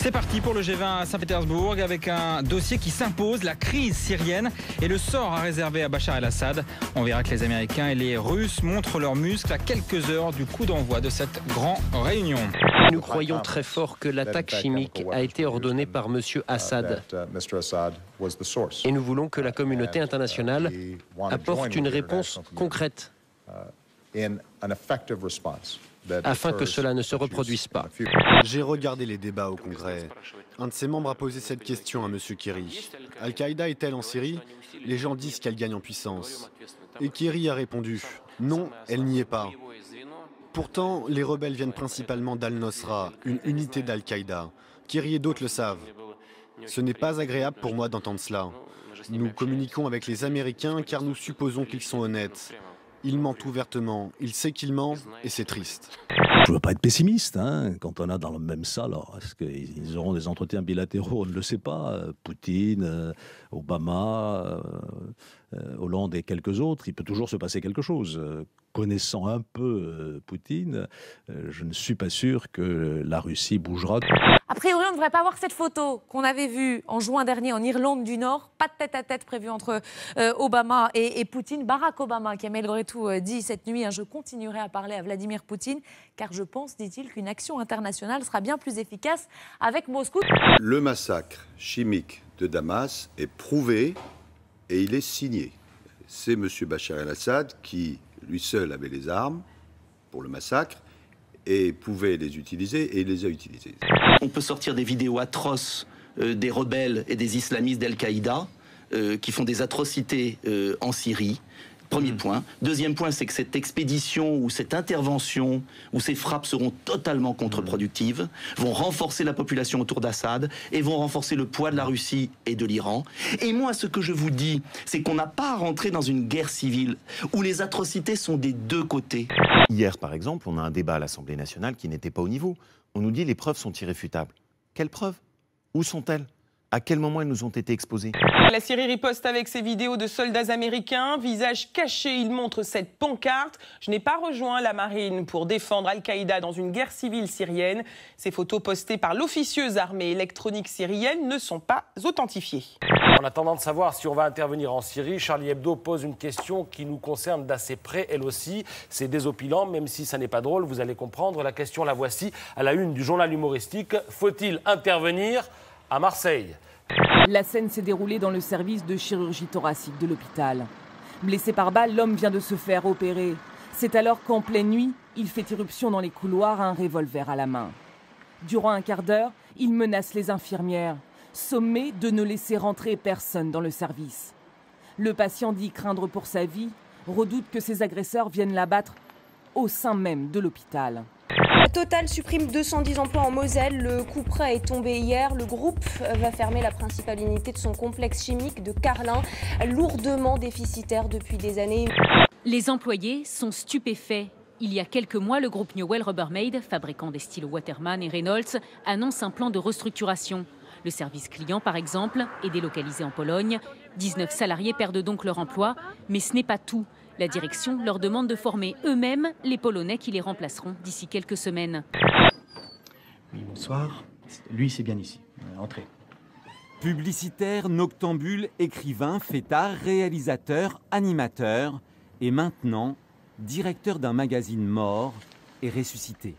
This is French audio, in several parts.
C'est parti pour le G20 à Saint-Pétersbourg avec un dossier qui s'impose, la crise syrienne et le sort à réserver à Bachar el-Assad. On verra que les Américains et les Russes montrent leurs muscles à quelques heures du coup d'envoi de cette grande réunion. Nous croyons très fort que l'attaque chimique a été ordonnée par M. Assad. Et nous voulons que la communauté internationale apporte une réponse concrète afin que cela ne se reproduise pas. J'ai regardé les débats au Congrès. Un de ses membres a posé cette question à M. Kerry. Al-Qaïda est-elle en Syrie? Les gens disent qu'elle gagne en puissance. Et Kerry a répondu, non, elle n'y est pas. Pourtant, les rebelles viennent principalement d'Al-Nosra, une unité d'Al-Qaïda. Kerry et d'autres le savent. Ce n'est pas agréable pour moi d'entendre cela. Nous communiquons avec les Américains car nous supposons qu'ils sont honnêtes. Il ment ouvertement, il sait qu'il ment et c'est triste. Je ne veux pas être pessimiste, hein, quand on a dans la même salle. Est-ce qu'ils auront des entretiens bilatéraux? On ne le sait pas. Poutine, Obama, Hollande et quelques autres, il peut toujours se passer quelque chose. Connaissant un peu Poutine, je ne suis pas sûr que la Russie bougera. A priori, on ne devrait pas voir cette photo qu'on avait vue en juin dernier en Irlande du Nord. Pas de tête-à-tête prévu entre Obama et Poutine. Barack Obama, qui a malgré tout dit cette nuit, je continuerai à parler à Vladimir Poutine, car je pense, dit-il, qu'une action internationale sera bien plus efficace avec Moscou. Le massacre chimique de Damas est prouvé et il est signé. C'est M. Bachar el-Assad qui, lui seul, avait les armes pour le massacre et pouvait les utiliser et il les a utilisées. On peut sortir des vidéos atroces des rebelles et des islamistes d'Al-Qaïda qui font des atrocités en Syrie. Premier point. Deuxième point, c'est que cette expédition ou cette intervention ou ces frappes seront totalement contre-productives, vont renforcer la population autour d'Assad et vont renforcer le poids de la Russie et de l'Iran. Et moi, ce que je vous dis, c'est qu'on n'a pas à rentrer dans une guerre civile où les atrocités sont des deux côtés. Hier, par exemple, on a un débat à l'Assemblée nationale qui n'était pas au niveau. On nous dit les preuves sont irréfutables. Quelles preuves? Où sont-elles? À quel moment elles nous ont été exposées? La Syrie riposte avec ses vidéos de soldats américains. Visage caché, il montre cette pancarte. Je n'ai pas rejoint la marine pour défendre Al-Qaïda dans une guerre civile syrienne. Ces photos postées par l'officieuse armée électronique syrienne ne sont pas authentifiées. En attendant de savoir si on va intervenir en Syrie, Charlie Hebdo pose une question qui nous concerne d'assez près, elle aussi. C'est désopilant, même si ça n'est pas drôle, vous allez comprendre. La question, la voici, à la une du journal humoristique. Faut-il intervenir à Marseille? La scène s'est déroulée dans le service de chirurgie thoracique de l'hôpital. Blessé par balle, l'homme vient de se faire opérer. C'est alors qu'en pleine nuit, il fait irruption dans les couloirs, un revolver à la main. Durant un quart d'heure, il menace les infirmières, sommé de ne laisser rentrer personne dans le service. Le patient dit craindre pour sa vie, redoute que ses agresseurs viennent l'abattre au sein même de l'hôpital. Total supprime 210 emplois en Moselle. Le coup près est tombé hier. Le groupe va fermer la principale unité de son complexe chimique de Carlin, lourdement déficitaire depuis des années. Les employés sont stupéfaits. Il y a quelques mois, le groupe Newell Rubbermaid, fabricant des stylos Waterman et Reynolds, annonce un plan de restructuration. Le service client, par exemple, est délocalisé en Pologne. 19 salariés perdent donc leur emploi, mais ce n'est pas tout. La direction leur demande de former eux-mêmes les Polonais qui les remplaceront d'ici quelques semaines. Oui, bonsoir. Lui, c'est bien ici. Entrez. Publicitaire, noctambule, écrivain, fêtard, réalisateur, animateur et maintenant directeur d'un magazine mort et ressuscité.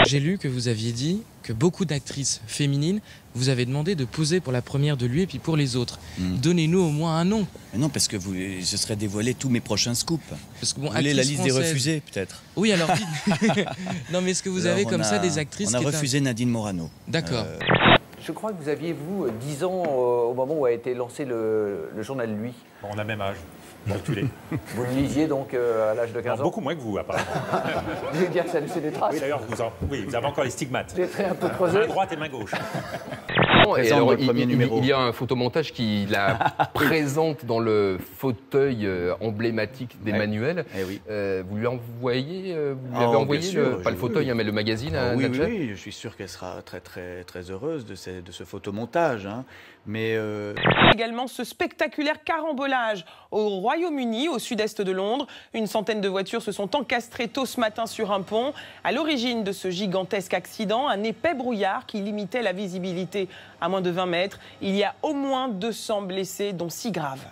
J'ai lu que vous aviez dit que beaucoup d'actrices féminines vous avez demandé de poser pour la première de lui et puis pour les autres. Donnez-nous au moins un nom. Mais non, parce que ce serait dévoiler tous mes prochains scoops. Parce que, bon, vous voulez la liste française des refusés, peut-être? Oui, alors dites. Non, mais est-ce que vous avez comme ça des actrices On a refusé Nadine Morano. D'accord. Je crois que vous aviez, vous, 10 ans au moment où a été lancé le journal Lui. Bon, on a le même âge. Reculé. Vous le lisiez donc à l'âge de 15 ans? Beaucoup moins que vous, apparemment. Vous voulez dire que ça laissait des traces? Oui, d'ailleurs, vous avez encore les stigmates. Les traits un peu creusés. Main droite et main gauche. présente dans le premier numéro. Il y a un photomontage qui la présente dans le fauteuil emblématique d'Emmanuel. Vous lui envoyez, vous lui avez envoyé pas le fauteuil, mais le magazine à Nadja? Oui, je suis sûr qu'elle sera très, très, très heureuse de ce photomontage. Mais également ce spectaculaire carambolage au Royaume-Uni, au sud-est de Londres. Une centaine de voitures se sont encastrées tôt ce matin sur un pont. À l'origine de ce gigantesque accident, un épais brouillard qui limitait la visibilité à moins de 20 mètres. Il y a au moins 200 blessés, dont 6 graves.